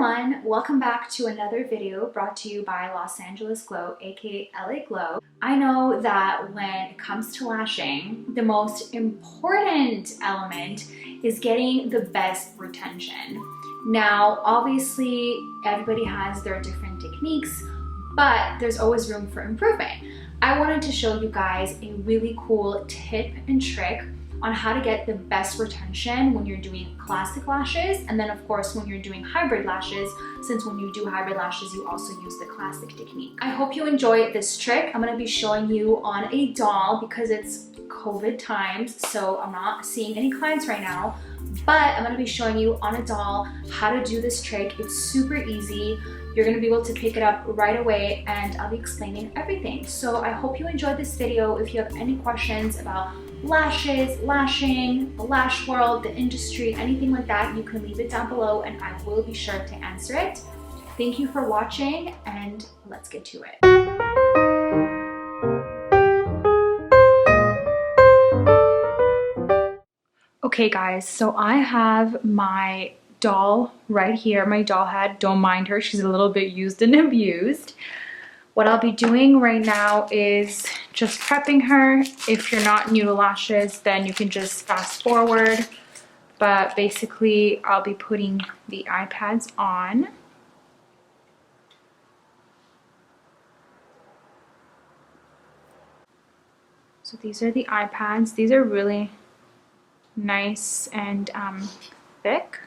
everyone, welcome back to another video brought to you by Los Angeles Glow, aka LA Glow. I know that when it comes to lashing, the most important element is getting the best retention. Now, obviously, everybody has their different techniques, but there's always room for improvement. I wanted to show you guys a really cool tip and trick on how to get the best retention when you're doing classic lashes, and then of course when you're doing hybrid lashes, since when you do hybrid lashes you also use the classic technique. I hope you enjoy this trick. I'm going to be showing you on a doll because it's COVID times, so I'm not seeing any clients right now, but I'm going to be showing you on a doll how to do this trick. It's super easy. You're going to be able to pick it up right away, and I'll be explaining everything. So I hope you enjoyed this video. If you have any questions about lashes, lashing, the lash world, the industry, anything like that, you can leave it down below and I will be sure to answer it. Thank you for watching, and let's get to it. Okay guys, so I have my doll right here, my doll head. Don't mind her, she's a little bit used and abused. What I'll be doing right now is just prepping her. If you're not new to lashes, then you can just fast forward. But basically, I'll be putting the eye pads on. So these are the eye pads. These are really nice and thick.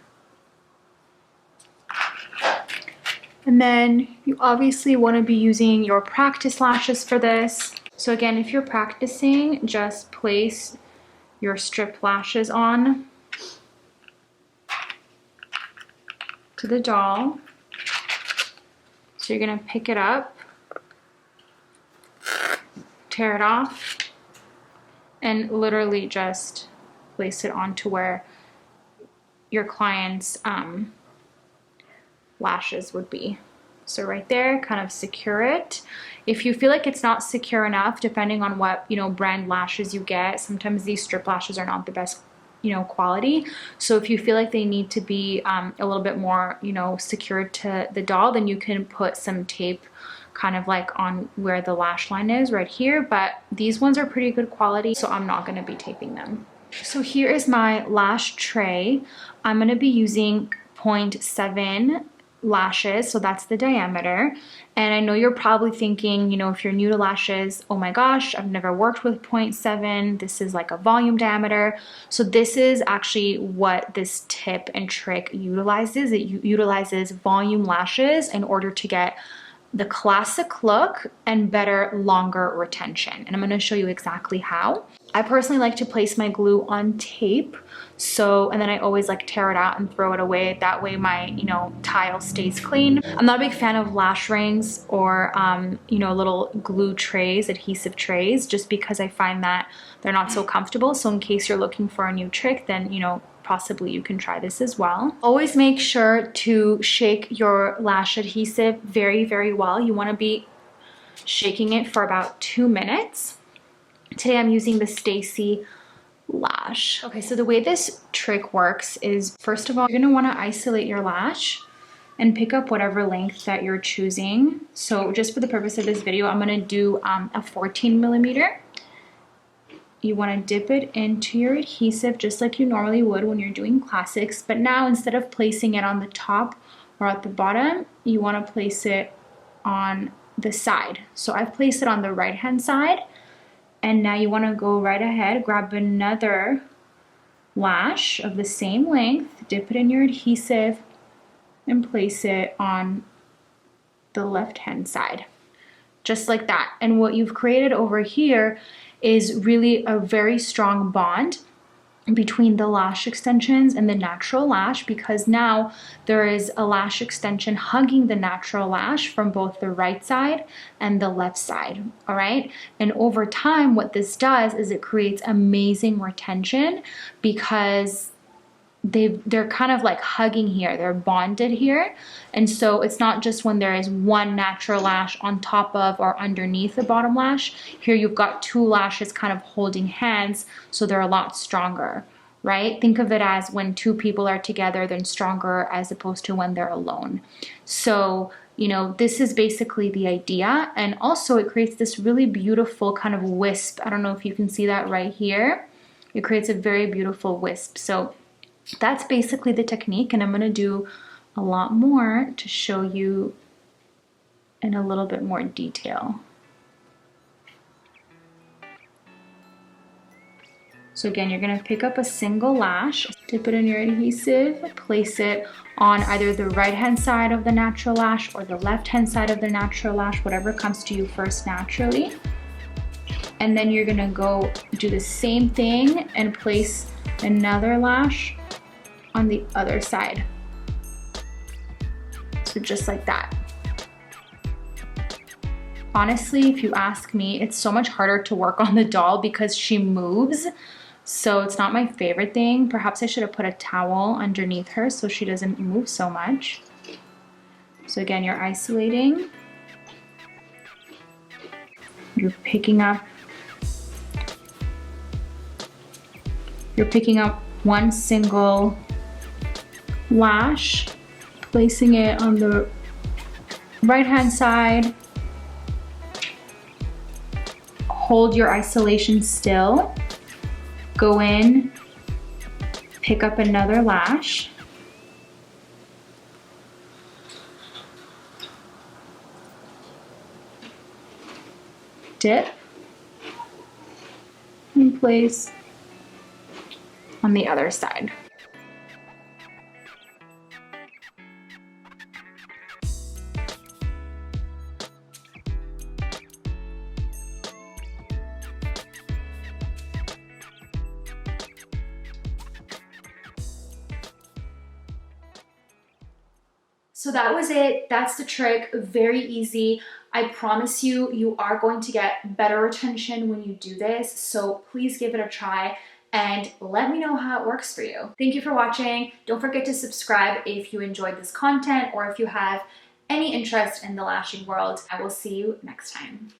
And then you obviously want to be using your practice lashes for this. So again, if you're practicing, just place your strip lashes on to the doll. So you're going to pick it up, tear it off, and literally just place it onto where your client's lashes would be. So right there, kind of secure it. If you feel like it's not secure enough, depending on what brand lashes you get, sometimes these strip lashes are not the best quality. So if you feel like they need to be a little bit more secured to the doll, then you can put some tape kind of like on where the lash line is right here. But these ones are pretty good quality, so I'm not going to be taping them. So here is my lash tray. I'm going to be using 0.7 lashes, so that's the diameter. And I know you're probably thinking, if you're new to lashes, oh my gosh, I've never worked with 0.7. This is like a volume diameter. So this is actually what this tip and trick utilizes. It utilizes volume lashes in order to get the classic look and better, longer retention. And I'm going to show you exactly how. I personally like to place my glue on tape, and then I always like tear it out and throw it away. That way my tile stays clean. I'm not a big fan of lash rings or little glue trays, adhesive trays, just because I find that they're not so comfortable. So in case you're looking for a new trick, then possibly you can try this as well. Always make sure to shake your lash adhesive very, very well. You want to be shaking it for about 2 minutes. Today I'm using the Stacy lash. Okay, so the way this trick works is, first of all, you're gonna wanna isolate your lash and pick up whatever length that you're choosing. So just for the purpose of this video, I'm gonna do a 14 millimeter. You wanna dip it into your adhesive just like you normally would when you're doing classics, but now instead of placing it on the top or at the bottom, you wanna place it on the side. So I've placed it on the right-hand side. And now you want to go right ahead, grab another lash of the same length, dip it in your adhesive, and place it on the left-hand side. Just like that. And what you've created over here is really a very strong bond between the lash extensions and the natural lash, because now there is a lash extension hugging the natural lash from both the right side and the left side. All right, and over time what this does is it creates amazing retention because they're kind of like hugging here, they're bonded here. And so it's not just when there is one natural lash on top of or underneath the bottom lash. Here you've got two lashes kind of holding hands, so they're a lot stronger. right? Think of it as when two people are together, they're stronger as opposed to when they're alone. So, you know, this is basically the idea. And also it creates this really beautiful kind of wisp. I don't know if you can see that right here. It creates a very beautiful wisp. So that's basically the technique. And I'm going to do a lot more to show you in a little bit more detail. So again, you're gonna pick up a single lash, dip it in your adhesive, place it on either the right-hand side of the natural lash or the left-hand side of the natural lash, whatever comes to you first naturally. And then you're gonna go do the same thing and place another lash on the other side. So just like that. Honestly, if you ask me, it's so much harder to work on the doll because she moves. So it's not my favorite thing. Perhaps I should have put a towel underneath her so she doesn't move so much. So again, you're isolating. You're picking up one single lash, placing it on the right-hand side. Hold your isolation still. Go in, pick up another lash. Dip and place on the other side. So that was it. That's the trick. Very easy. I promise you, you are going to get better retention when you do this. So please give it a try and let me know how it works for you. Thank you for watching. Don't forget to subscribe if you enjoyed this content or if you have any interest in the lashing world. I will see you next time.